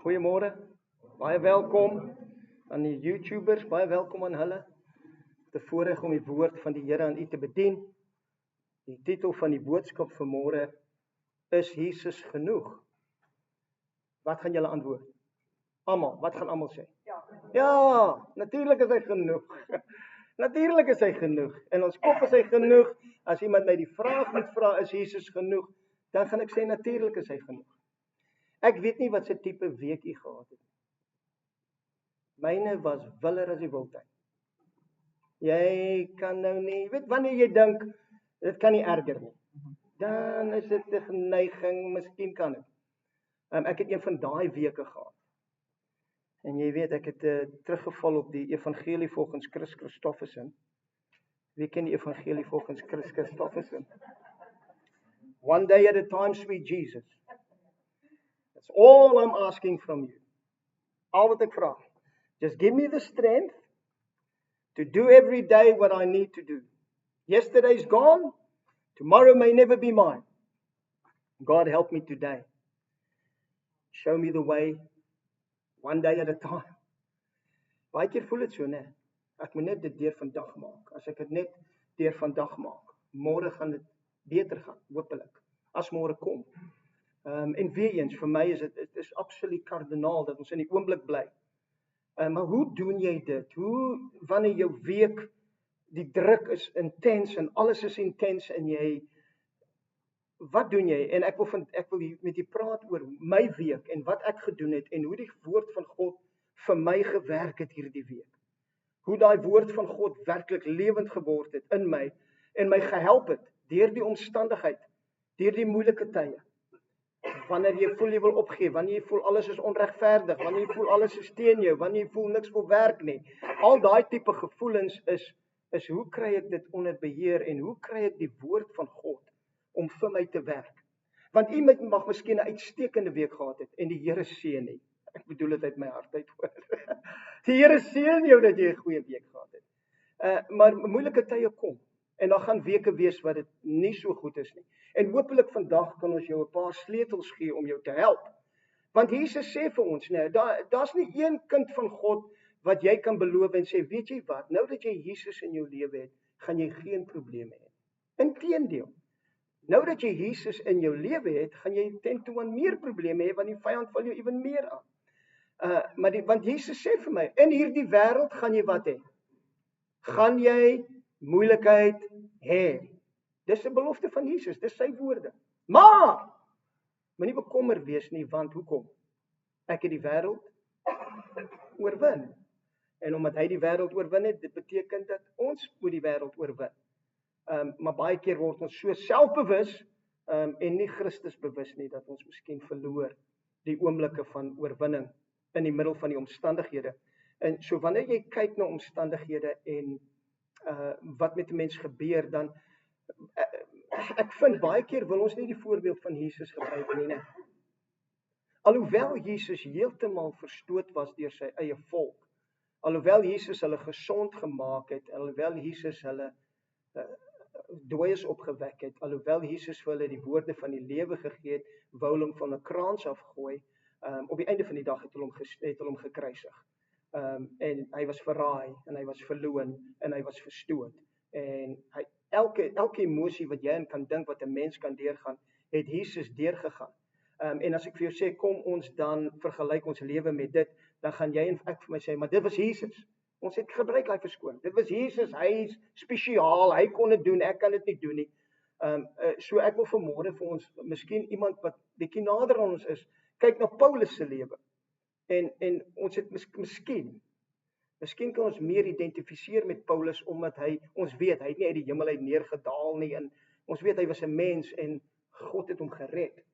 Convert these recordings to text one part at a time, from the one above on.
Goeiemôre, baie welkom aan die YouTubers, baie welkom aan hulle. Het 'n voorreg om die woord van die Here aan u te bedien. Die titel van die boodskap vanmôre is Jesus genoeg. Wat gaan julle antwoord? Almal, wat gaan almal sê? Ja, natuurlik is hy genoeg. Natuurlik is hy genoeg. In ons kop is hy genoeg. As iemand my die vraag moet vra, is Jesus genoeg? Dan gaan ek sê natuurlik is hy genoeg. Ek weet nie wat se tipe week jy gehad het. Myne was willer as die wildtuin. Jy kan nou nie, weet wanneer jy dink, dit kan nie erger nie. Dan is dit 'n neiging, miskien kan dit. Ek het een van daai weke gehad. En jy weet, ek het teruggeval op die evangelie volgens Chris Christofferson. Wie ken die evangelie volgens Chris Christofferson? One day at a time, sweet Jesus. That's all I'm asking from you. Al wat ek vra. Just give me the strength to do every day what I need to do. Yesterday's gone. Tomorrow may never be mine. God help me today. Show me the way. One day at a time. Baie keer voel dit so, né? Ek moet net dit deur vandag maak. As ek dit net deur vandag maak, môre gaan dit beter gaan, hopelik. As môre kom. En weer eens, vir my is dit is absoluut kardinaal dat ons in die oomblik bly. Maar hoe doen jy dit? Hoe wanneer jou week die druk is intens en alles is intens en jy wat doen jy? En ek wil met jy praat oor my week en wat ek gedoen het en hoe die woord van God vir my gewerk het hierdie week. Hoe daai woord van God werklik lewend geword het in my en my gehelp het deur die omstandigheid, deur die moeilike tye. Wanneer jy voel jy wil opgee, wanneer jy voel alles is onregverdig, wanneer jy voel alles is teen jou, wanneer jy voel niks wil werk nie. Al daai tipe gevoelens is hoe kry ek dit onder beheer en hoe kry ek die woord van God om vir my te werk. Want u mag miskien 'n uitstekende week gehad het en die Here seën nie. Ek bedoel dit uit my hart uit hoor. Die Here seën jou dat jy 'n goeie week gehad het. Maar moeilike tye kom en daar gaan weke wees wat dit nie so goed is nie. En hopelik vandag kan ons jou 'n paar sleutels gee om jou te help. Want Jesus sê vir ons, nee, daar's nie een kind van God wat jy kan beloof en sê, weet jy wat, nou dat jy Jesus in jou lewe het, gaan jy geen probleme hê. Inteendeel. Nou dat jy Jesus in jou lewe het, gaan jy tentoon meer probleme hê want die vyand val jou ewen meer aan. Want Jesus sê vir my, in hierdie wêreld gaan jy wat hê? Gaan jy moeilikheid hê. Dis 'n belofte van Jesus, dis sy woorde. Maar moenie bekommer wees nie, want hoekom? Ek het die wêreld oorwin. En omdat hy die wêreld oorwin het, dit beteken dat ons moet die wêreld oorwin. Maar baie keer word ons so selfbewus en nie Christus bewus nie dat ons miskien verloor die oomblikke van oorwinning in die middel van die omstandighede. En so wanneer jy kyk na omstandighede en wat met 'n mens gebeur, dan ek vind baie keer wil ons nie die voorbeeld van Jesus gebruik nie, né? Alhoewel Jesus heeltemal verstoot was deur sy eie volk, alhoewel Jesus hulle gesond gemaak het, alhoewel Jesus hulle dooies opgewek het, alhoewel Jesus vir hulle die woorde van die lewe gegee het, wou hulle hom van 'n kraans afgooi, op die einde van die dag het hulle hom gekruisig. En hy was verraai, en hy was verloon, en hy was verstoot. En hy elke emosie wat jy in kan dink wat 'n mens kan deurgaan, het Jesus deurgegaan. En as ek vir jou sê, kom ons dan vergelyk ons lewe met dit, dan gaan jy en ek vir my sê, maar dit was Jesus. Ons het gebruik daai verskoning. Dit was Jesus, hy is spesiaal, hy kon dit doen, ek kan dit nie doen nie. So ek wil vanmôre vir ons, miskien iemand wat bietjie nader aan ons is, kyk na Paulus se lewe. En ons het miskien kan ons meer identifiseer met Paulus, omdat ons weet, hy het nie uit die hemel uit neergedaal nie, en ons weet, hy was 'n mens, en God het hom gered.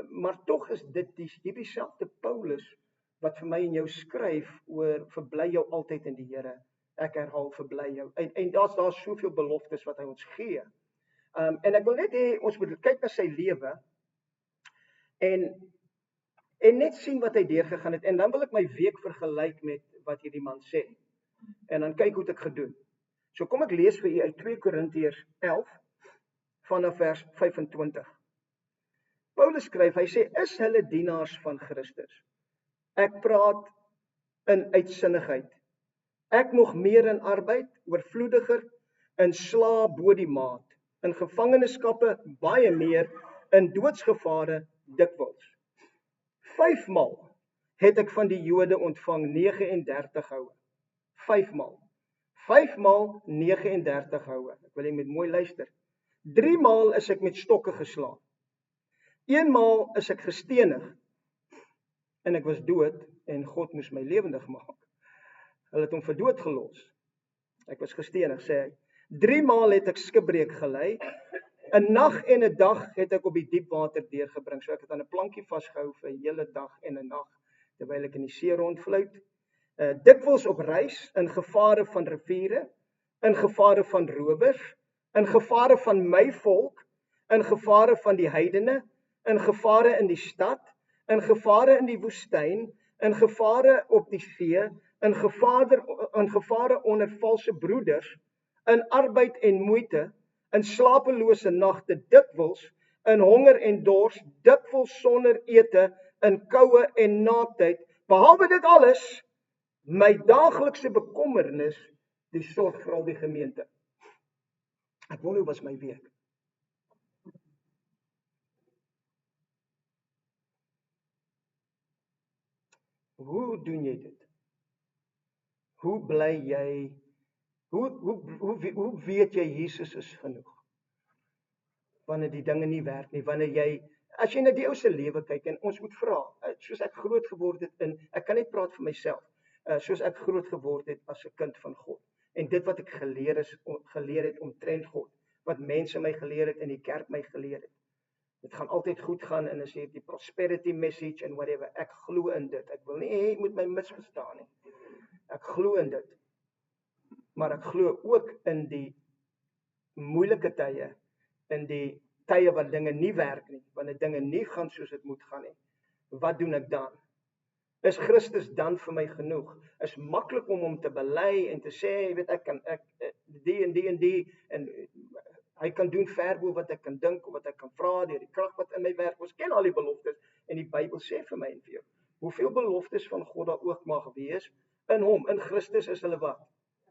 Maar tog is dit hierdie selfde Paulus, wat vir my en jou skryf, oor verbly jou altyd in die Here, ek herhaal, verbly jou, en daar's soveel beloftes wat hy ons gee. En ek wil net hê, ons moet kyk na sy lewe, en net sien wat hy deurgegaan het, en dan wil ek my week vergelyk met wat hierdie man sê, en dan kyk hoe het ek gedoen. So kom ek lees vir u uit 2 Korintiërs 11, vanaf vers 25. Paulus skryf, hy sê, is hulle dienaars van Christus? Ek praat in uitsinnigheid. Ek nog meer in arbeid, oorvloediger, in sla bo die maat, in gevangenskappe baie meer, in doodsgevare dikwels. 5 maal het ek van die Jode ontvang 39 houe. 5 maal. 5 maal 39 houe. Ek wil jy moet mooi luister. 3 maal is ek met stokke geslaan. 1 maal is ek gestenig en ek was dood en God moes my lewendig maak. Hulle het hom vir dood gelos. Ek was gestenig, sê hy. 3 maal het ek skipbreek gelei. 'n Nag en 'n dag het ek op die diep water deurgebring. So ek het aan 'n plankie vasgehou vir 'n hele dag en 'n nag terwyl ek in die see rondvlout. Dikwels op reis, in gevare van riviere, in gevare van rowers, in gevare van my volk, in gevare van die heidene, in gevare in die stad, in gevare in die woestyn, in gevare op die see, in gevare onder valse broeders, in arbeid en moeite, in slapelose nagte, dikwels, in honger en dors, dikwels sonder ete, in koue en naaktheid, behalwe dit alles, my daaglikse bekommernis, die sorg vir al die gemeente. Ek wonder hoe was my week. Hoe doen jy dit? Hoe bly jy? Hoe weet jy Jesus is genoeg? Wanneer die dinge nie werk nie, wanneer jy, as jy na die ou se lewe kyk en ons moet vra, soos ek groot geword het ek kan net praat vir myself, soos ek groot geword het as 'n kind van God. En dit wat ek geleer het omtrent God, wat mense my geleer het en die kerk my geleer het. Dit gaan altyd goed gaan en as jy die prosperity message en whatever, ek glo in dit. Ek wil nie hê jy moet my misverstaan nie. Ek glo in dit. Maar ek glo ook in die moeilike tye, in die tye wat dinge nie werk nie, wanneer dinge nie gaan soos dit moet gaan nie. Wat doen ek dan? Is Christus dan vir my genoeg? Is maklik om hom te bely en te sê, jy weet, ek kan die en hy kan doen ver bo wat ek kan dink of wat ek kan vra deur die krag wat in my werk. Ons ken al die beloftes en die Bybel sê vir my en vir jou, hoeveel beloftes van God daar ook mag wees, in hom, in Christus is hulle wat?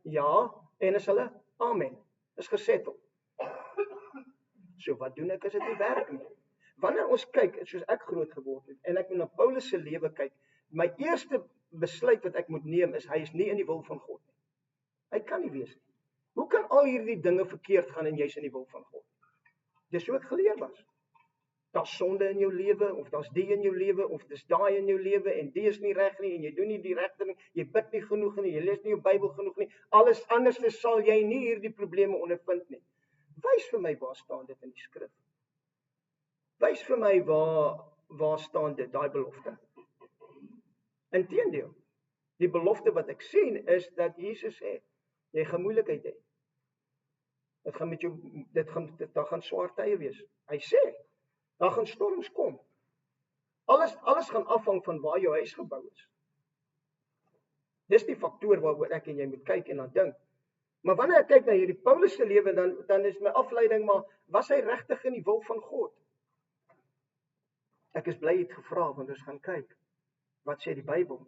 Ja, en is hulle amen. Is gesettel. So wat doen ek as dit nie werk nie? Wanneer ons kyk, soos ek groot geword het en ek moet na Paulus se lewe kyk, my eerste besluit wat ek moet neem is, hy is nie in die wil van God nie. Hy kan nie wees nie. Hoe kan al hierdie dinge verkeerd gaan en jy's in die wil van God? Dis hoe ek geleer was. Daar's sonde in jou lewe, of daar's die in jou lewe, of dis daai in jou lewe, en die is nie reg nie, en jy doen nie die regte ding, jy bid nie genoeg nie, jy lees nie jou Bybel genoeg nie, alles anders sal jy nie hierdie probleme ondervind nie. Wys vir my waar staan dit in die skrif. Wys vir my waar staan dit, daai belofte. Inteendeel, die belofte wat ek sien is dat Jesus sê, jy gaan moeilikheid hê. Dit gaan met jou, daar gaan swaar tye wees. Hy sê, daar gaan storms kom. Alles gaan afhang van waar jou huis gebou is. Dis die faktoor waaroor ek en jy moet kyk en dan dink. Maar wanneer ek kyk na hierdie Paulus se lewe, dan is my afleiding, maar was hy regtig in die wil van God? Ek is bly jy het gevra, want ons gaan kyk. Wat sê die Bybel?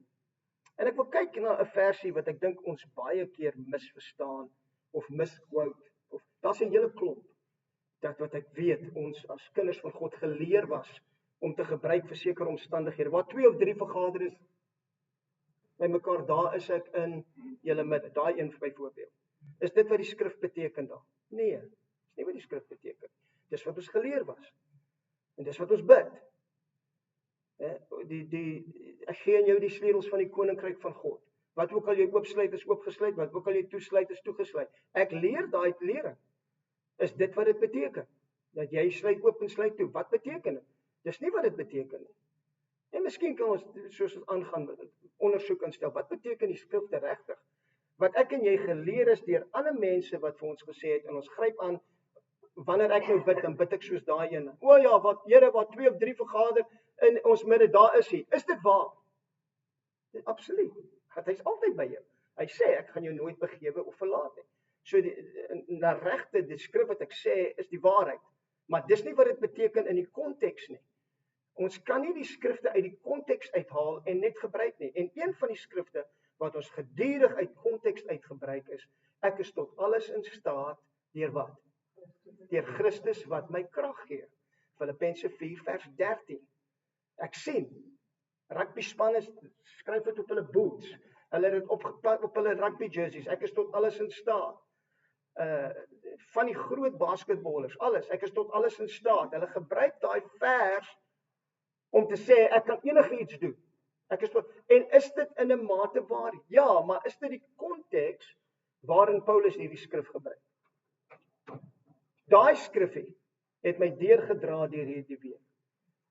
En ek wil kyk na 'n versie wat ek dink ons baie keer misverstaan, of misquote, of daar's 'n hele klomp, dat wat ek weet, ons as kinders van God geleer was, om te gebruik vir sekere omstandighede, waar 2 of 3 vergader is, by mekaar, daar is ek in julle midde, daai een byvoorbeeld. Is dit wat die skrif beteken dan? Nee, dis nie wat die skrif beteken. Dis wat ons geleer was. En dis wat ons bid. Ek gee aan jou die sleutels van die koninkryk van God. Wat ook al jy oopsluit is oopgesluit, wat ook al jy toesluit is toegesluit. Ek leer daai lering. Is dit wat dit beteken? Dat jy sluit oop en sluit toe. Wat beteken dit? Dis nie wat dit beteken nie. En miskien kan ons, soos ons aangaan, ondersoek instel. Wat beteken die skrifte regtig? Wat ek en jy geleer is deur ander mense wat vir ons gesê het, en ons gryp aan, wanneer ek nou bid, dan bid ek soos daai een. O ja, wat Here, wat 2 of 3 vergader in ons midde, daar is hy. Is dit waar? Absoluut. Hy's altyd by jou. Hy sê, ek gaan jou nooit begewe of verlaat nie. So na regte, die skrif wat ek sê, is die waarheid. Maar dis nie wat dit beteken in die konteks nie. Ons kan nie die skrifte uit die konteks uithaal en net gebruik nie. En een van die skrifte wat ons gedurig uit konteks uitgebruik is, ek is tot alles in staat deur wat? Deur Christus wat my krag gee. Filippense 4 vers 13. Ek sien, rugby spanne skryf dit op hulle boots. Hulle het dit opgeplak op hulle rugby jerseys. Ek is tot alles in staat. Van die groot basketballers, alles, ek is tot alles in staat. Hulle gebruik daai vers om te sê ek kan enigiets doen. En is dit in 'n mate waar? Ja, maar is dit die konteks waarin Paulus hierdie skrif gebruik? Daai skrifgie het my deurgedra deur hierdie week.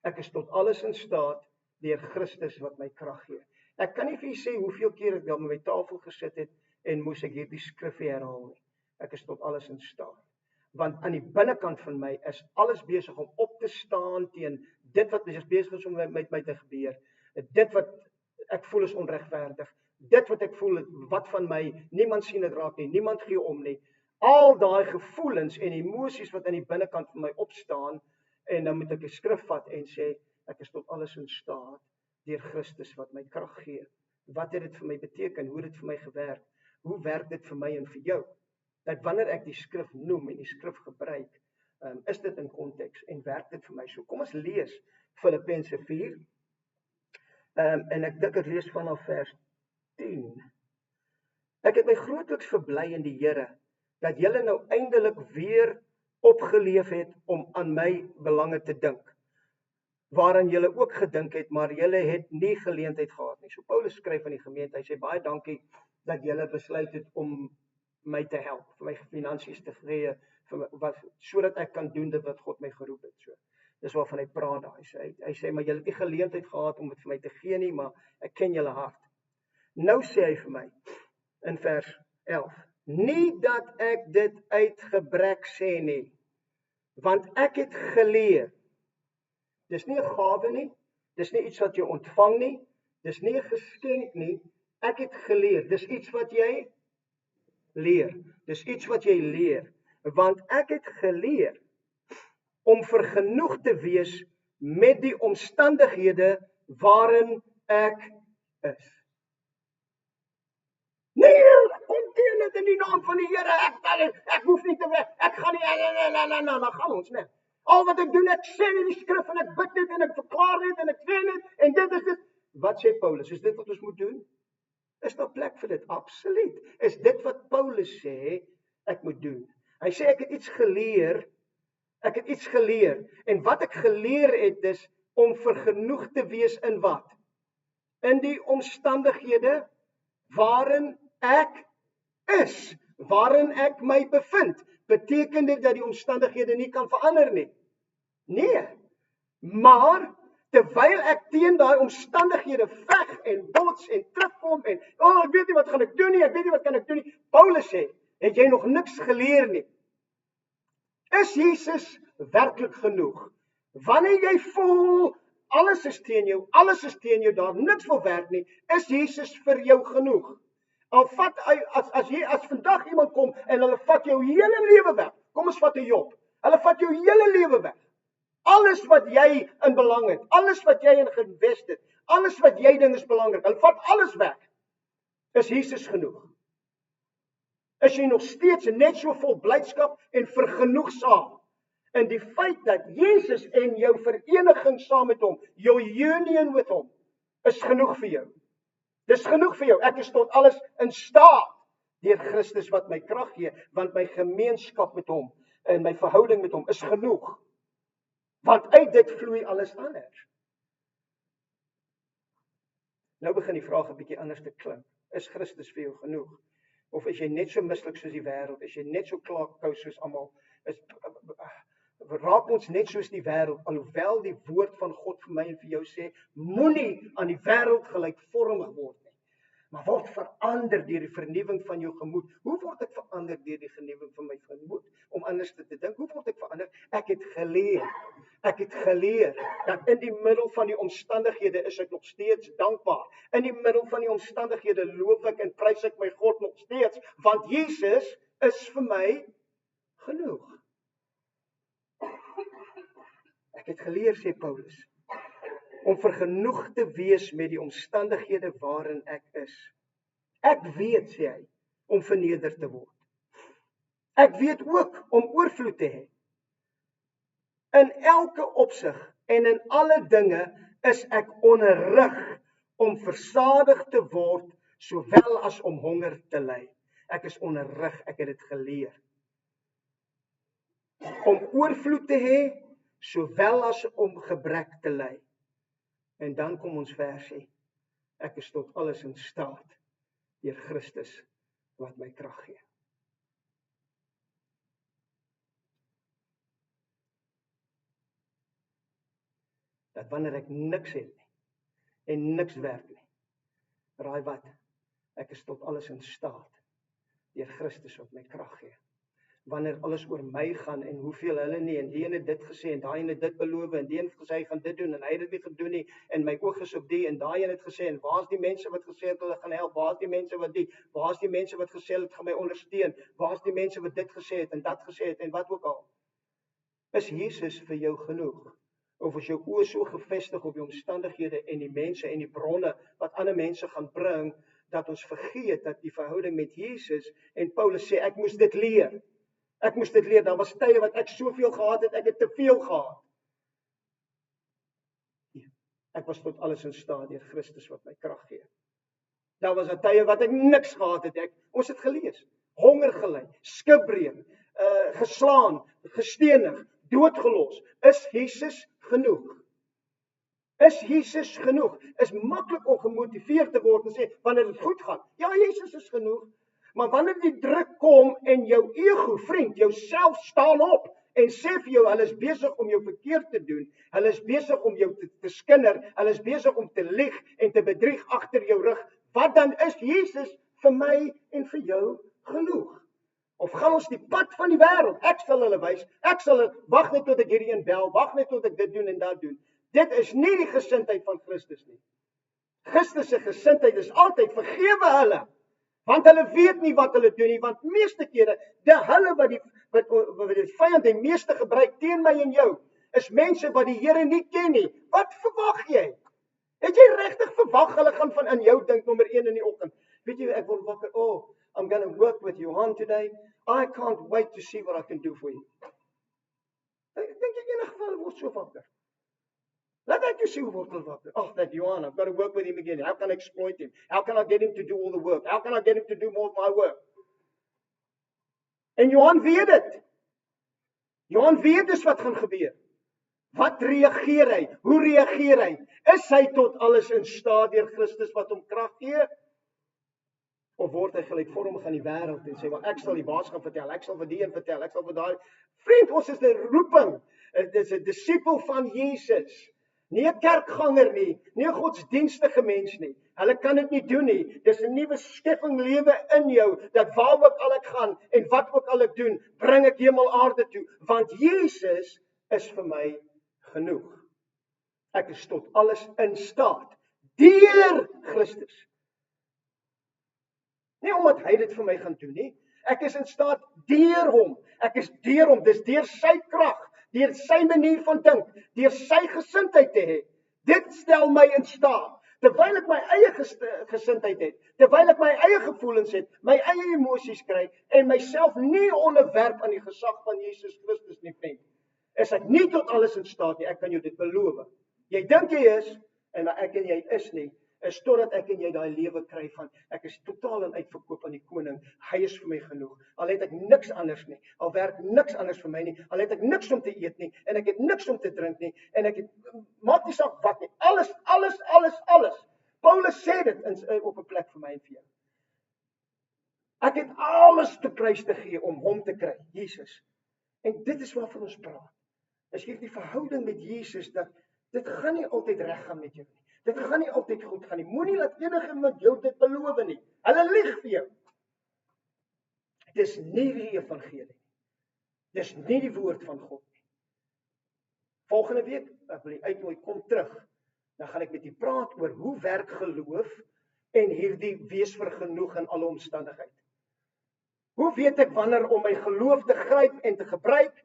Ek is tot alles in staat deur Christus wat my krag gee. Ek kan nie vir julle sê hoeveel keer ek by my tafel gesit het en moes ek hierdie skrifgie herhaal nie. Ek is tot alles in staat. Want aan die binnekant van my is alles besig om op te staan teen dit wat besig is om met my te gebeur. Dit wat ek voel is onregverdig. Dit wat ek voel wat van my, niemand sien dit raak nie, niemand gee om nie. Al daai gevoelens en emosies wat aan die binnekant van my opstaan, en dan moet ek 'n skrif vat en sê ek is tot alles in staat deur Christus wat my krag gee. Wat het dit vir my beteken? Hoe het dit vir my gewerk? Hoe werk dit vir my en vir jou? Dat wanneer ek die skrif noem en die skrif gebruik, is dit in konteks en werk dit vir my. So kom ons lees Filippense 4. En ek dink ek lees vanaf vers 10. Ek het my grootliks verbly in die Here dat julle nou eindelik weer opgeleef het om aan my belange te dink, waaraan julle ook gedink het, maar julle het nie geleentheid gehad nie. So Paulus skryf aan die gemeente, hy sê baie dankie dat julle besluit het om my te help, vir my finansies te gee, sodat ek kan doen dit wat God my geroep het. So, dis waarvan hy praat daar. Hy sê, maar julle het nie geleentheid gehad om dit vir my te gee nie, maar ek ken julle hart. Nou sê hy vir my, in vers 11, nie dat ek dit uit gebrek sê nie, want ek het geleer. Dis nie 'n gawe nie, dis nie iets wat jy ontvang nie, dis nie 'n geskenk nie, ek het geleer. Dis iets wat jy leer. Dis iets wat jy leer, want ek het geleer om vergenoeg te wees met die omstandighede waarin ek is. Nee, kom teen dit in die naam van die Here. Ek hoef nie te weg. Ek gaan nie, dan gaan ons net. Al wat ek doen, ek sê in die skrif en ek bid dit en ek verklaar dit en ek sê dit en dit is dit. Wat sê Paulus? Is dit wat ons moet doen? Is daar plek vir dit? Absoluut. Is dit wat Paulus sê ek moet doen? Hy sê ek het iets geleer. Ek het iets geleer. En wat ek geleer het is om vergenoeg te wees in wat? In die omstandighede waarin ek is, waarin ek my bevind. Beteken dit dat die omstandighede nie kan verander nie? Nee. Maar terwyl ek teen daai omstandighede veg en bots en terugkom en ek weet nie wat gaan ek doen nie, ek weet nie wat kan ek doen nie. Paulus sê, het jy nog niks geleer nie? Is Jesus werklik genoeg? Wanneer jy voel alles is teen jou, daar niks wil werk nie, is Jesus vir jou genoeg? Al vat as vandag iemand kom en hulle vat jou hele lewe weg. Kom ons vat 'n Job. Hulle vat jou hele lewe weg. Alles wat jy in belang het, alles wat jy in geïnvest het, alles wat jy dink is belangrik, hulle vat alles weg. Is Jesus genoeg? Is jy nog steeds net so vol blydskap en vergenoegsaam in die feit dat Jesus en jou vereniging saam met hom, jou union with hom, is genoeg vir jou? Dis genoeg vir jou. Ek is tot alles in staat deur Christus wat my krag gee, want my gemeenskap met hom en my verhouding met hom is genoeg. Want uit dit vloei alles anders. Nou begin die vraag 'n bietjie anders te klink. Is Christus vir jou genoeg? Of is jy net so mislik soos die wêreld? Is jy net so klaarkou soos almal? Raak ons net soos die wêreld, alhoewel die woord van God vir my en vir jou sê, moenie aan die wêreld gelykvormig word nie, maar word verander deur die vernuwing van jou gemoed. Hoe word ek verander deur die vernuwing van my gemoed? Om anders te dink. Hoe word ek verander? Ek het geleer dat in die middel van die omstandighede is ek nog steeds dankbaar. In die middel van die omstandighede loof ek en prys ek my God nog steeds, want Jesus is vir my genoeg. Ek het geleer, sê Paulus, om vergenoeg te wees met die omstandighede waarin ek is. Ek weet, sê hy, om verneder te word. Ek weet ook om oorvloed te hê. In elke opsig en in alle dinge is ek onderrig om versadig te word, sowel as om honger te ly. Ek is onderrig, ek het dit geleer. Om oorvloed te hê, sowel as om gebrek te ly. En dan kom ons versie, ek is tot alles in staat, deur Christus wat my krag gee. Dat wanneer ek niks het nie, en niks werk nie, raai wat, ek is tot alles in staat, deur Christus wat my krag gee. Wanneer alles oor my gaan, en hoeveel hulle nie, en die ene het dit gesê, en daai ene het dit beloof, en die ene het gesê, hy gaan dit doen, en hy het dit nie gedoen nie, en my oog is op die, en daai ene het gesê, en waar is die mense wat gesê het, hulle gaan help, waar is die mense wat die, waar is die mense wat gesê het, gaan my ondersteun, waar is die mense wat dit gesê het, en dat gesê het, en wat ook al. Is Jesus vir jou genoeg? Of is jou oë so gefestig op die omstandighede en die mense en die bronne wat ander mense gaan bring, dat ons vergeet dat die verhouding met Jesus, en Paulus sê, ek moes dit leer. Ek moes dit leer, daar was tye wat ek soveel gehad het, ek het te veel gehad. Ek was tot alles in staat deur Christus wat my krag gee. Daar was tye wat ek niks gehad het, ons het gelees, honger gely, skipbreek, geslaan, gestenig, doodgelos. Is Jesus genoeg? Is Jesus genoeg? Is maklik om gemotiveerd te word en sê, wanneer dit goed gaan, ja, Jesus is genoeg. Maar wanneer die druk kom en jou ego, vriend, jou self staan op en sê vir jou, hulle is besig om jou verkeerd te doen, hulle is besig om jou te skinder, hulle is besig om te lieg en te bedrieg agter jou rug, wat dan is Jesus vir my en vir jou genoeg? Of gaan ons die pad van die wêreld? Ek sal hulle wys, ek sal wag net tot ek hierdie een bel, wag net tot ek dit doen en dat doen. Dit is nie die gesindheid van Christus nie. Christus se gesindheid is altyd vergewe hulle, want hulle weet nie wat hulle doen nie, want meeste kere, hulle wat die vyand die meeste gebruik teen my en jou, is mense wat die Here nie ken nie. Wat verwag jy? Het jy regtig verwag hulle gaan van in jou dink nommer 1 in die oggend? Weet jy, ek word wakker, I'm going to work with Johan today. I can't wait to see what I can do for you. Ek dink in 'n geval word so wakker. Laat ek jou sê hoe word hulle wakker. That Johan, I've got to work with him again. How can I exploit him? How can I get him to do all the work? How can I get him to do more of my work? En Johan weet dit. Johan weet dus wat gaan gebeur. Wat reageer hy? Hoe reageer hy? Is hy tot alles in staat deur Christus wat hom krag gee? Of word hy gelykvormig aan die wêreld en sê, maar ek sal die baas gaan vertel, ek sal vir die een vertel, ek sal vir daai. Vriend, ons is 'n roeping. Dit is 'n disipel van Jesus. Nie 'n kerkganger nie, nie 'n godsdienstige mens nie. Hulle kan dit nie doen nie. Dis 'n nuwe skepping lewe in jou, dat waar ook al ek gaan en wat ook al ek doen, bring ek hemel aarde toe, want Jesus is vir my genoeg. Ek is tot alles in staat deur Christus. Nie omdat hy dit vir my gaan doen nie. Ek is in staat deur hom. Ek is deur hom. Dis deur sy krag, deur sy manier van dink, deur sy gesindheid te hê. Dit stel my in staat. Terwyl ek my eie gesindheid het, terwyl ek my eie gevoelens het, my eie emosies kry en myself nie onderwerp aan die gesag van Jesus Christus nie, vriend, is ek nie tot alles in staat nie. Ek kan jou dit beloof. Jy dink jy is, en ek en jy is nie, is totdat ek en jy daai lewe kry van, ek is totaal en uitverkoop aan die koning, hy is vir my genoeg, al het ek niks anders nie, al werk niks anders vir my nie, al het ek niks om te eet nie, en ek het niks om te drink nie, en ek het, maak nie saak wat nie, alles. Paulus sê dit op 'n plek vir my en vir jou. Ek het alles te prys te gee om hom te kry, Jesus. En dit is waarvan ons praat. As jy die verhouding met Jesus, dat dit gaan nie altyd reg gaan met jou nie. Dit gaan nie altyd goed gaan nie. Moenie laat enige met jou dit beloof nie. Hulle lieg vir jou. Dis nie die evangelie nie. Dis nie die woord van God nie. Volgende week, ek wil uitnooi, kom terug. Dan gaan ek met u praat oor hoe werk geloof en hierdie wees vergenoeg in alle omstandigheid. Hoe weet ek wanneer om my geloof te gryp en te gebruik,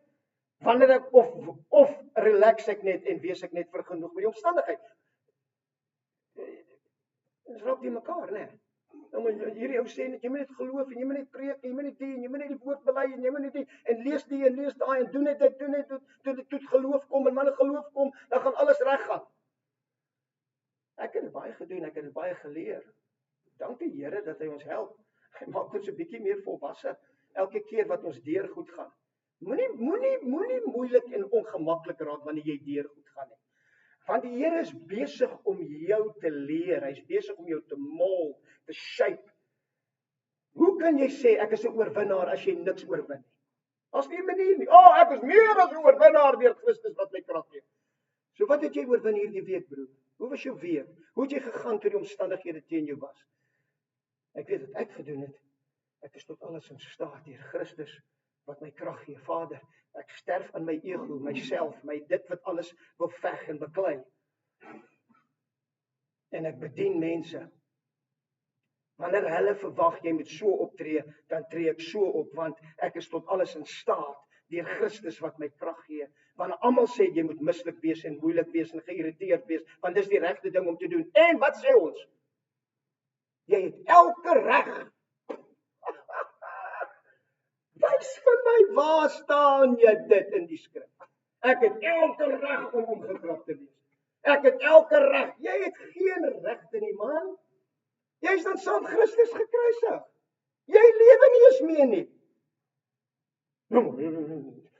wanneer ek of relax ek net en wees ek net vergenoeg met die omstandigheid? Dis raak die mekaar, né? Nou maar hierdie ou sê net jy moet net geloof en jy moet net preek en jy moet net die en jy moet net die woord bely en jy moet net die en lees die en lees daai en doen net dit, doen net dit tot geloof kom en wanneer geloof kom, dan gaan alles reggaan. Ek het dit baie gedoen, ek het dit baie geleer. Dankie Here dat hy ons help. Hy maak ons 'n bietjie meer volwasse elke keer wat ons deur goed gaan. Moenie moeilik en ongemaklik raak wanneer jy deur goed gaan nie. Want die Here is besig om jou te leer. Hy's besig om jou te mold, te shape. Hoe kan jy sê ek is 'n oorwinnaar as jy niks oorwin nie? Daar's nie 'n manier nie. Ek is meer as 'n oorwinnaar deur Christus wat my krag gee. So wat het jy oorwin hierdie week, broer? Hoe was jou week? Hoe het jy gegaan toe die omstandighede teen jou was? Ek weet wat ek gedoen het. Ek is tot alles in staat deur Christus wat my krag gee. Vader, ek sterf aan my ego, myself, my dit wat alles wil veg en beklei. En ek bedien mense. Wanneer hulle verwag jy moet so optree, dan tree ek so op, want ek is tot alles in staat deur Christus wat my krag gee. Want almal sê jy moet mislik wees en moeilik wees en geïrriteerd wees, want dis die regte ding om te doen. En wat sê ons? Jy het elke reg. Wys vir my, waar staan jy dit in die skrif? Ek het elke reg om omgekrap te wees. Ek het elke reg. Jy het geen regte nie, man. Jy is dan saam Christus gekruisig. Jy lewe nie eens meer nie.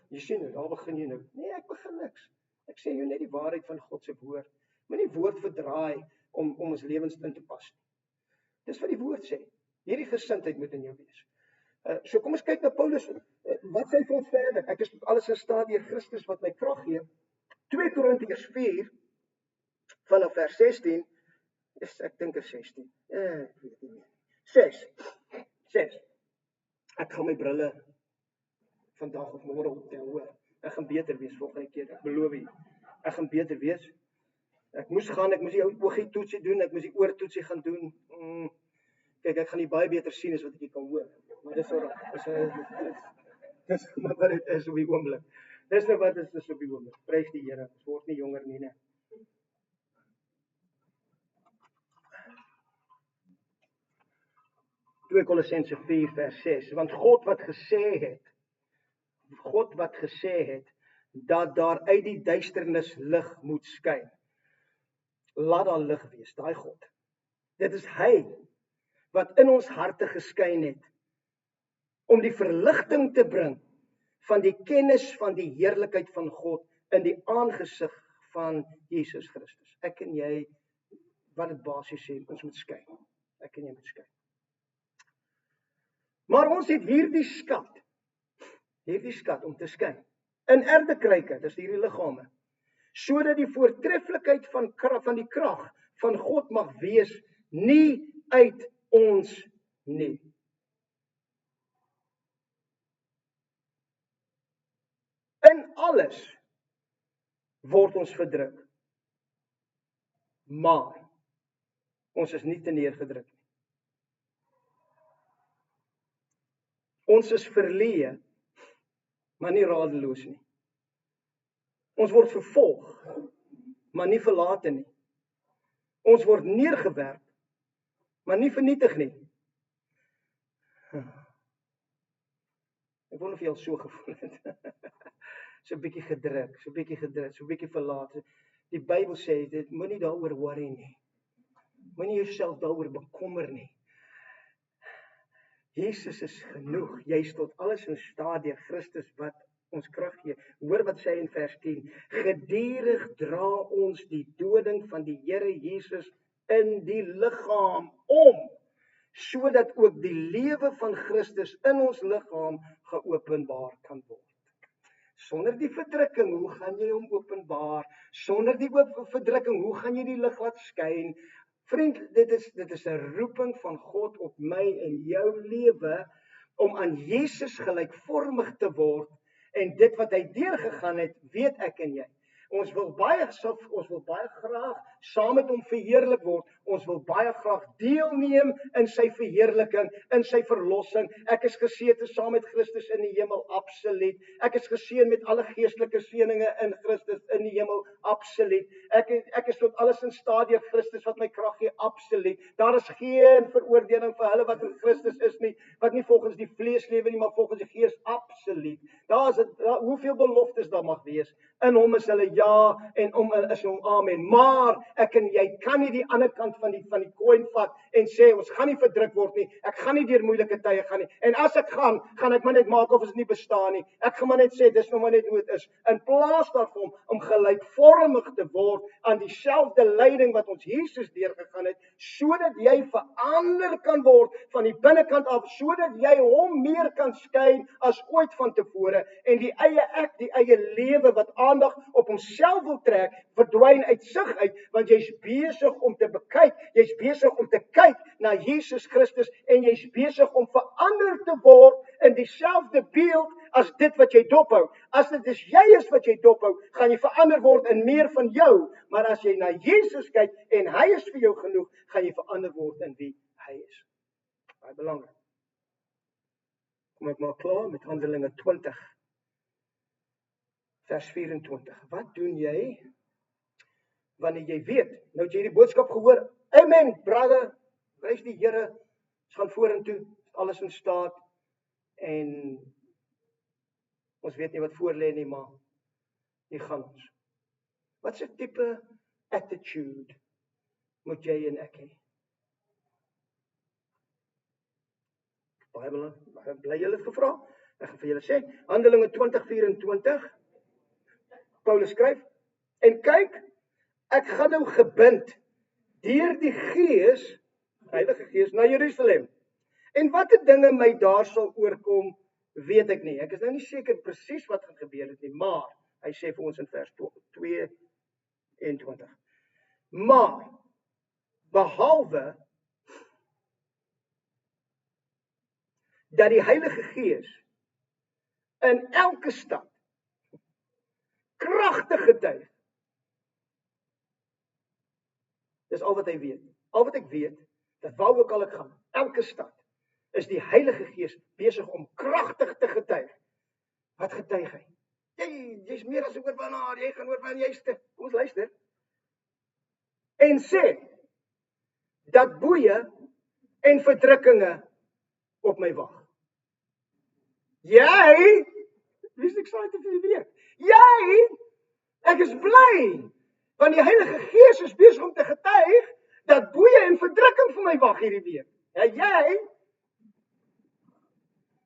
Jy sien nou, daar begin jy nou. Nee, ek begin niks. Ek sê jou net die waarheid van God se woord. Moenie woord verdraai om ons lewens in te pas nie. Dis wat die woord sê. Hierdie gesindheid moet in jou wees. So kom ons kyk na Paulus. Wat sê hy vir ons verder? Ek is tot alles in staat deur Christus wat my krag gee. 2 Korintiërs 4 vanaf vers 16. Ek dink is 16. Ek weet nie meer. 6. Ek gaan my brille vandag of môre optel, hoor. Ek gaan beter wees volgende keer. Ek beloof jy. Ek gaan beter wees. Ek moes die oogie toetsie doen, ek moes die oortoetsie gaan doen. Kyk, ek gaan nie baie beter sien as wat ek kan hoor. Maar dis oral. Dis maar wat dit is op die oomblik. Dis nou wat dit is op die oomblik. Prys die Here. Ons word nie jonger nie, né? Kolossense 4 vers 6. Want God wat gesê het dat daar uit die duisternis lig moet skyn. Laat daar lig wees, daai God. Dit is hy wat in ons harte geskyn het om die verligting te bring van die kennis van die heerlikheid van God in die aangesig van Jesus Christus. Ek en jy, wat dit basies sê, ons moet skyn. Ek en jy moet skyn. Maar ons het hierdie skat om te skyn in erdekruike, dis hierdie liggame, sodat die voortreffelikheid van die krag van God mag wees, nie uit ons nie. In alles word ons verdruk, maar ons is nie teneergedruk nie. Ons is verleë, maar nie radeloos nie. Ons word vervolg, maar nie verlate nie. Ons word neergewerp, maar nie vernietig nie. Ek wonder of jy al so gevoel het. So 'n bietjie gedruk, so 'n bietjie verlate. Die Bybel sê, dit moenie daaroor worry nie. Moenie jouself daaroor bekommer nie. Jesus is genoeg. Jy is tot alles in staat deur Christus wat ons krag gee. Hoor wat sê hy in vers 10. Gedurig dra ons die doding van die Here Jesus in die liggaam om, sodat ook die lewe van Christus in ons liggaam geopenbaar kan word. Sonder die verdrukking, hoe gaan jy hom openbaar? Sonder die verdrukking, hoe gaan jy die lig laat skyn? Vriend, dit is 'n roeping van God op my en jou lewe om aan Jesus gelykvormig te word en dit wat hy deurgegaan het, weet ek en jy. Ons wil baie graag saam met hom verheerlik word. Ons wil baie graag deelneem in sy verheerliking, in sy verlossing. Ek is geseën saam met Christus in die hemel, absoluut. Ek is geseën met alle geestelike seëninge in Christus in die hemel, absoluut. Ek is tot alles in staat deur Christus wat my krag gee, absoluut. Daar is geen veroordeling vir hulle wat in Christus is nie, wat nie volgens die vlees lewe nie, maar volgens die gees, absoluut. Hoeveel beloftes daar mag wees. In hom is hulle ja en om is hom amen. Maar ek en jy kan nie die ander kant van die koin vat en sê ons gaan nie verdruk word nie. Ek gaan nie deur moeilike tye gaan nie. En as ek gaan ek maar net maak of dit nie bestaan nie. Ek gaan maar net sê dis nou maar net hoe dit is. In plaas daarvan om gelykvormig te word aan dieselfde lyding wat ons Jesus deurgegaan het, sodat jy verander kan word van die binnekant af, sodat jy hom meer kan skyn as ooit van tevore en die eie ek, die eie lewe wat aandag op homself wil trek, verdwyn uit sig uit, want jy's besig om te bekyk, jy's besig om te kyk na Jesus Christus en jy's besig om verander te word in dieselfde beeld as dit wat jy dophou. As dit is jy is wat jy dophou, gaan jy verander word in meer van jou, maar as jy na Jesus kyk en hy is vir jou genoeg, gaan jy verander word in wie hy is. Baie belangrik. Kom ek maar klaar met Handelinge 20. Vers 24. Wat doen jy wanneer jy weet, nou het jy die boodskap gehoor, amen, brother, prys die Here, ons gaan vorentoe, alles in staat, en ons weet nie wat voor lê nie, maar hier gaan ons. Wat se tipe attitude moet jy en ek hê? Baie bly julle het gevra, ek gaan vir julle sê, Handelinge 20:24, Paulus skryf, en kyk, ek gaan nou gebind deur die Gees, Heilige Gees, na Jerusalem. En watter dinge my daar sal oorkom, weet ek nie. Ek is nou nie seker presies wat gaan gebeur het nie, maar hy sê vir ons in vers 22. Maar behalwe dat die Heilige Gees in elke stad kragtig getuig. Dis al wat hy weet. Al wat ek weet, dat waar ook al ek gaan, elke stad, is die Heilige Gees besig om kragtig te getuig. Wat getuig hy? Jy's meer as 'n oorwinnaar, jy gaan oorwin, jy's. Kom ons luister. En sê dat boeye en verdrukkinge op my wag. Jy, wie is excited vir die week? Ek is bly, want die Heilige Gees is besig om te getuig dat boeye en verdrukking vir my wag hierdie week. Ja, jy,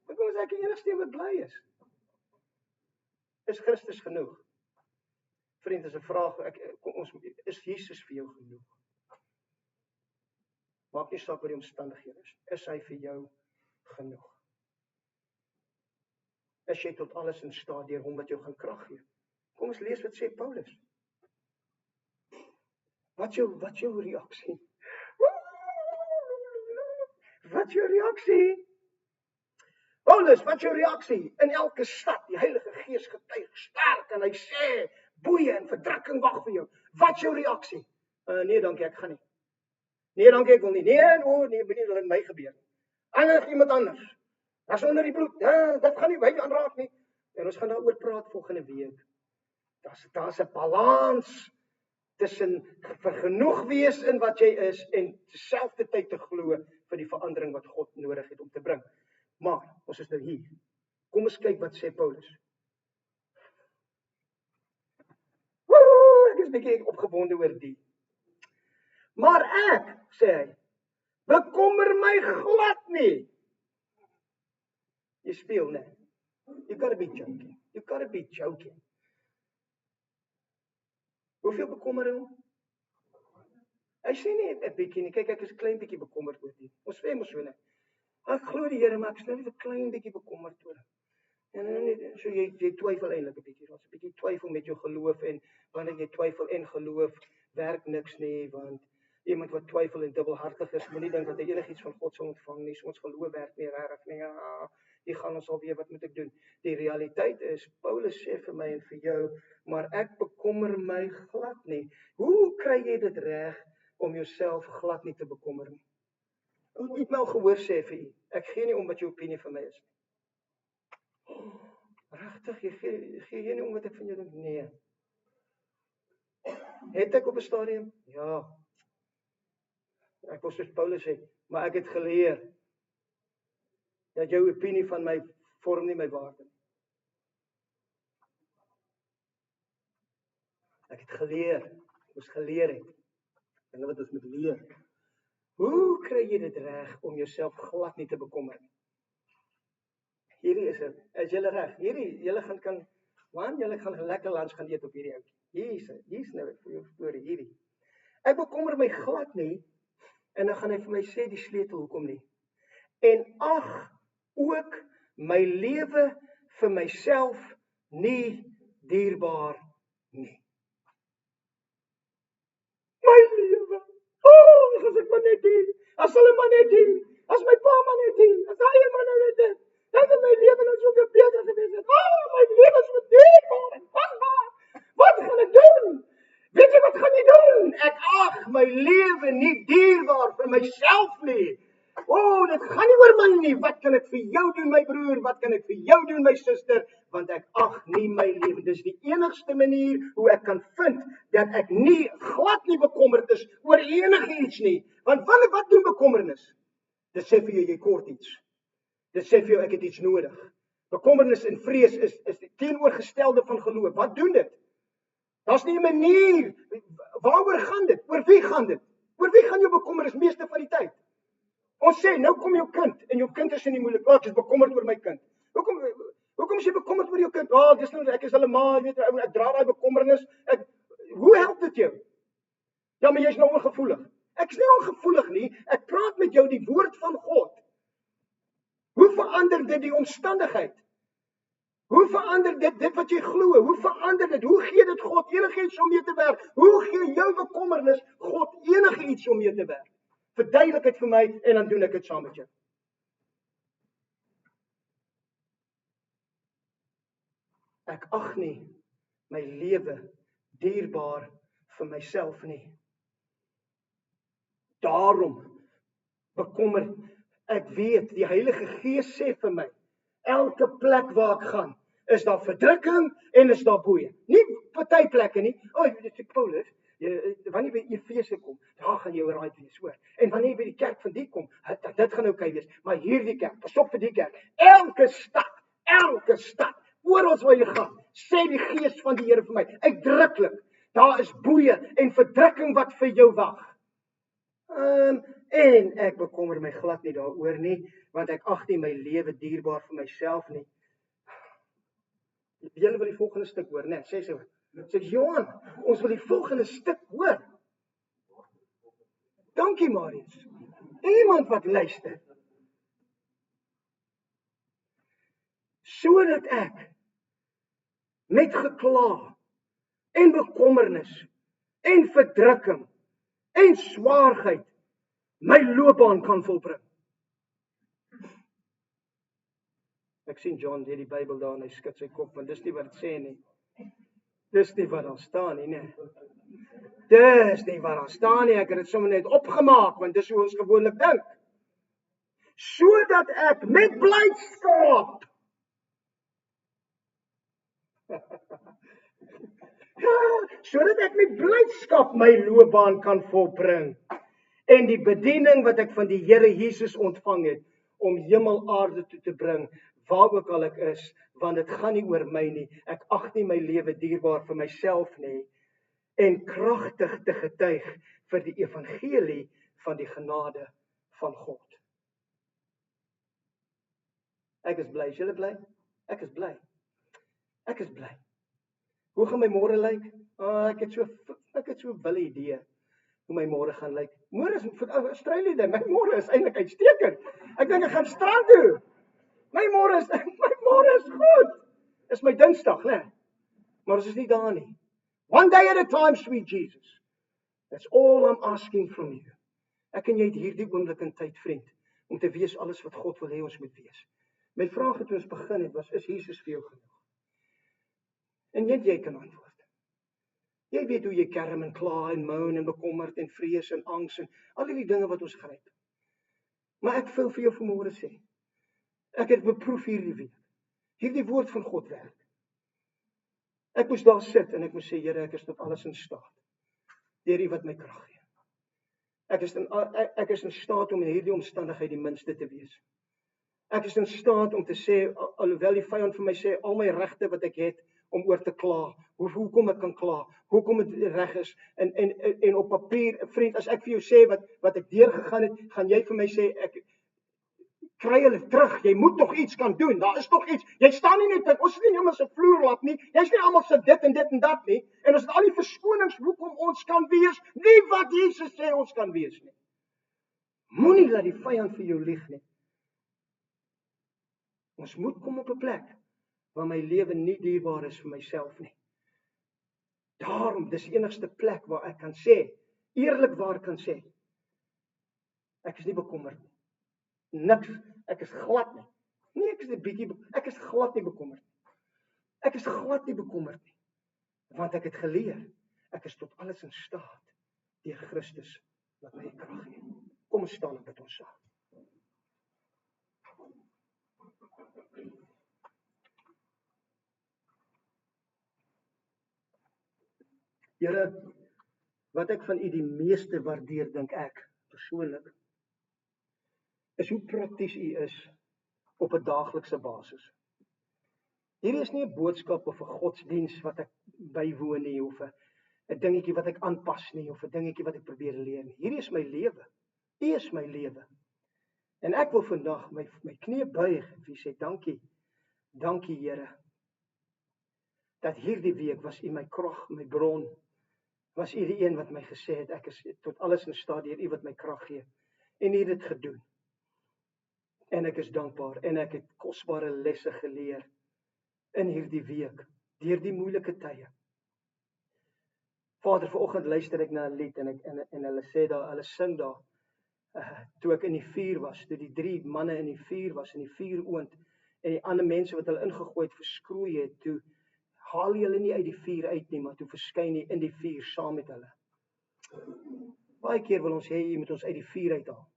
kom ons ek die enigste wat bly is. Is Christus genoeg? Vriend, dis 'n vraag, is Jesus vir jou genoeg? Maak nie saak wat die omstandighede is hy vir jou genoeg? Is jy tot alles in staat deur hom wat jou gaan krag gee? Kom ons lees wat sê Paulus. Wat jou reaksie? Wat jou reaksie? Paulus, wat jou reaksie? In elke stad, die Heilige Gees getuig sterk en hy sê, boeye en verdrukking wag vir jou. Wat jou reaksie? Nee, dankie, ek gaan nie. Nee, dankie, ek wil nie. Nee, moet nie dit my gebeur. Anders iemand anders. Dat is onder die bloed. Ja, dit gaan nie my aanraak nie. En ons gaan daaroor praat volgende week. Daar's 'n balans tussen genoeg wees in wat jy is en terselfdertyd te glo vir die verandering wat God nodig het om te bring. Maar ons is nou hier. Kom ons kyk wat sê Paulus. Ek is 'n bietjie opgewonde oor die. Maar ek, sê hy, bekommer my glad nie. Jy speel, né? You gotta be joking. Hoeveel bekommer hom? Hy sê nie 'n bietjie nie. Kyk, ek is 'n klein bietjie bekommerd oor dit. Ons sê mos so net. Ek glo die Here, maar ek is nou net 'n klein bietjie bekommerd oor. En dan so jy twyfel eintlik 'n bietjie. Daar's 'n bietjie twyfel met jou geloof en wanneer jy twyfel en geloof werk niks nie, want iemand wat twyfel en dubbelhartig is, moenie dink dat hy enigiets van God sal ontvang nie. So ons geloof werk nie regtig nie. Ja, jy gaan ons alweer, wat moet ek doen? Die realiteit is, Paulus sê vir my en vir jou, maar ek bekommer my glad nie. Hoe kry jy dit reg om jouself glad nie te bekommer nie? Ek het nou gehoor sê vir u, ek gee nie om wat jou opinie van my is nie. Regtig, gee jy nie om wat ek van jou dink? Nee. Het ek op 'n stadium? Ja. Ek was soos Paulus sê, maar ek het geleer dat jou opinie van my vorm nie my waarde nie. Ek het geleer, ek moes geleer het. En wat ons moet leer. Hoe kry jy dit reg om jouself glad nie te bekommer nie? Hierdie is julle reg. Julle gaan julle gaan lekker lunch gaan eet op hierdie ouetjie. Hier's nou vir jou storie hierdie. Ek bekommer my glad nie, en dan gaan hy vir my sê die sleutel hoekom nie. En ag ook my lewe vir myself nie dierbaar nie. My lewe. As ek maar net hier, as hulle maar net hier, as my pa maar net hier, as hy maar net dit, dan is my lewe nou soveel beter gewees het. My lewe is so dierbaar en kosbaar. Wat gaan ek doen? Weet jy wat gaan jy doen? Ek ag my lewe nie dierbaar vir myself nie. Dit gaan nie oor my nie. Wat kan ek vir jou doen, my broer? Wat kan ek vir jou doen, my suster? Want ek ag nie my lewe. Dis die enigste manier hoe ek kan vind dat ek nie glad nie bekommerd is oor enigiets nie. Want wat doen bekommernis? Dit sê vir jou jy kort iets. Dit sê vir jou ek het iets nodig. Bekommernis en vrees is die teenoorgestelde van geloof. Wat doen dit? Daar's nie 'n manier. Waaroor gaan dit? Oor wie gaan dit? Oor wie gaan jou bekommernis meeste van die tyd? Ons sê, nou kom jou kind, en jou kind is in die moeilik. Ek is bekommerd oor my kind. Hoekom is jy bekommerd oor jou kind? Dis nou, ek is hulle ma, weet jy, ek dra daai bekommernis. Hoe help dit jou? Ja, maar jy's nou ongevoelig. Ek is nie ongevoelig nie. Ek praat met jou die woord van God. Hoe verander dit die omstandigheid? Hoe verander dit wat jy glo? Hoe verander dit? Hoe gee dit God enigiets om mee te werk? Hoe gee jou bekommernis God enigiets om mee te werk? Verduidelik dit vir my en dan doen ek dit saam met jou. Ek ag nie my lewe dierbaar vir myself nie. Daarom bekommer ek weet, die Heilige Gees sê vir my, elke plek waar ek gaan, is daar verdrukking en is daar boeye. Nie party plekke nie. Dit is Paulus, wanneer jy by Efese kom, daar gaan jy right wees, hoor. En wanneer jy by die kerk van die kom, dit gaan okay wees. Maar hierdie kerk, pas op vir die kerk. Elke stad, oral waar jy gaan, sê die Gees van die Here vir my, uitdruklik, daar is boeye en verdrukking wat vir jou wag. En ek bekommer my glad nie daaroor nie, want ek ag nie my lewe dierbaar vir myself nie. Julle wil die volgende stuk hoor, né? Sê so. Sê Johan, ons wil die volgende stuk hoor. Dankie Marius. Iemand wat luister. Sodat ek met gekla en bekommernis en verdrukking en swaarheid my loopbaan kan volbring. Ek sien John deur die Bybel daar en hy skud sy kop, want dis nie wat dit sê nie. Dis nie wat daar staan nie, né? Dis nie wat daar staan nie, ek het dit sommer net opgemaak, want dis hoe ons gewoonlik dink. Sodat ek met blydskap sodat ek met blydskap my loopbaan kan volbring en die bediening wat ek van die Here Jesus ontvang het om hemelaarde toe te bring, waar ook al ek is, want dit gaan nie oor my nie. Ek ag nie my lewe dierbaar vir myself nie en kragtig te getuig vir die evangelie van die genade van God. Ek is bly, is julle bly? Ek is bly. Ek is bly. Hoe gaan my môre lyk? Ek het so 'n wille idee hoe my môre gaan lyk. Môre is vir Australië, my môre is eintlik uitstekend. Ek dink ek gaan strand toe. My môre is goed. Dis my Dinsdag, né? Maar ons is nie daar nie. One day at a time, sweet Jesus. That's all I'm asking from you. Ek en jy het hierdie oomblik in tyd, vriend, om te wees alles wat God wil hê ons moet wees. My vraag toe ons begin het was, is Jesus vir jou genoeg? En net jy kan antwoord. Jy weet hoe jy kerm en kla en moan en bekommerd en vrees en angs en al die dinge wat ons gryp. Maar ek wil vir jou vanmôre sê, ek het beproef hierdie week. Hierdie woord van God werk. Ek moes daar sit en ek moes sê, Here, ek is tot alles in staat. Deur U wat my krag gee. Ek is in staat om in hierdie omstandigheid die minste te wees. Ek is in staat om te sê, alhoewel die vyand vir my sê, al my regte wat ek het, om oor te kla, hoekom ek kan kla, hoekom dit reg is, en op papier, vriend, as ek vir jou sê wat ek deurgegaan het, gaan jy vir my sê, ek kry hulle terug, jy moet tog iets kan doen, daar is tog iets, jy staan nie net, ons is nie helemaal se vloerlap nie, jy is nie allemaal se dit en dat nie, en ons het al die verskonings, hoekom ons kan wees, nie wat Jesus sê ons kan wees nie. Moenie laat die vyand vir jou lieg nie. Ons moet kom op 'n plek, waar my lewe nie dierbaar is vir myself nie. Daarom, dis die enigste plek waar ek kan sê, eerlikwaar kan sê, ek is nie bekommerd nie. Niks, ek is glad nie. Nee, ek is glad nie bekommerd nie. Ek is glad nie bekommerd nie. Want ek het geleer, ek is tot alles in staat, deur Christus, wat my krag gee. Kom ons staan en bid ons saam. Here, wat ek van U die meeste waardeer, dink ek, persoonlik, is hoe prakties U is op 'n daaglikse basis. Hierdie is nie 'n boodskap of 'n godsdiens wat ek bywoon nie, of 'n dingetjie wat ek aanpas nie, of 'n dingetjie wat ek probeer leer nie. Hierdie is my lewe. U is my lewe. En ek wil vandag my knie buig en vir sê dankie. Dankie, Here, dat hierdie week was U my krag, my bron. Was U die een wat my gesê het, ek is tot alles in staat deur U wat my krag gee. En U het dit gedoen. En ek is dankbaar en ek het kosbare lesse geleer in hierdie week, deur die moeilike tye. Vader, vanoggend luister ek na 'n lied en hulle sê daar, hulle sing daar, toe ek in die vuur was, toe die 3 manne in die vuur was, in die vuuroond, en die ander mense wat hulle ingegooi het, verskroei het, toe haal jy hulle nie uit die vuur uit nie, maar toe verskyn jy in die vuur saam met hulle. Baie keer wil ons hê jy moet ons uit die vuur uithaal.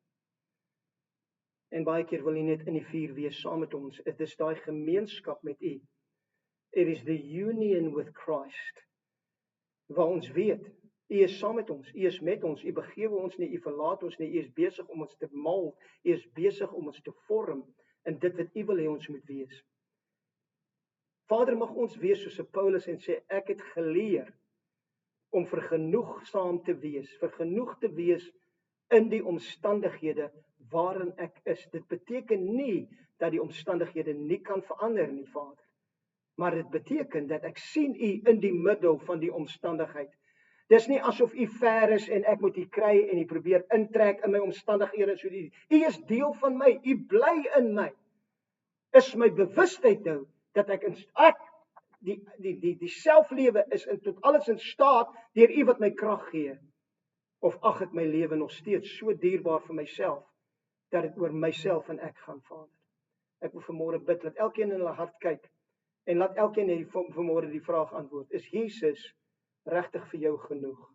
En baie keer wil jy net in die vuur wees saam met ons. Dit is daai gemeenskap met U. It is the union with Christ. Waar ons weet, U is saam met ons, U is met ons, U begewe ons nie, U verlaat ons nie, U is besig om ons te mold, U is besig om ons te vorm in dit wat U wil hê ons moet wees. Vader, mag ons wees soos 'n Paulus en sê, ek het geleer om vergenoegsaam te wees, vergenoeg te wees in die omstandighede waarin ek is. Dit beteken nie dat die omstandighede nie kan verander nie, Vader. Maar dit beteken dat ek sien U in die middel van die omstandigheid. Dis nie asof U ver is en ek moet U kry en U probeer intrek in my omstandighede. So U is deel van my, U bly in my. Is my bewustheid nou dat ek die selflewe is tot alles in staat deur U wat my krag gee. Of ag ek my lewe nog steeds so dierbaar vir myself dat dit oor myself en ek gaan, Vader. Ek wil vanmôre bid dat elkeen in hulle hart kyk en laat elkeen vanmôre die vraag antwoord: is Jesus regtig vir jou genoeg?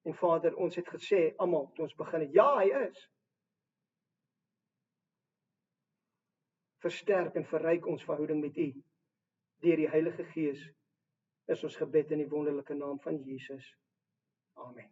En Vader, ons het gesê almal toe ons begin het, ja, hy is. Versterk en verryk ons verhouding met U deur die Heilige Gees, is ons gebed in die wonderlike naam van Jesus. Amen.